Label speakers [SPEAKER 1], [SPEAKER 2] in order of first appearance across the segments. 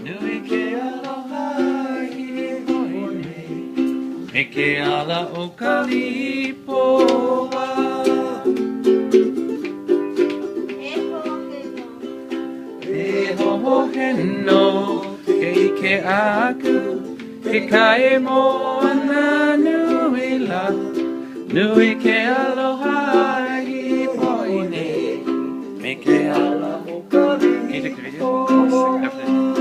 [SPEAKER 1] Nui ke aloha i hoine. Me ke ala o ka lipoa. E hohoheno ke ike aku. Ke kai moa na nui la. Nui ke aloha i hoine. Me ke ala o ka lipoa. Can you take the video? After this.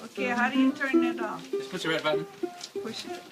[SPEAKER 2] Okay, how do you turn it off?
[SPEAKER 1] Just push the red button.
[SPEAKER 2] Push it.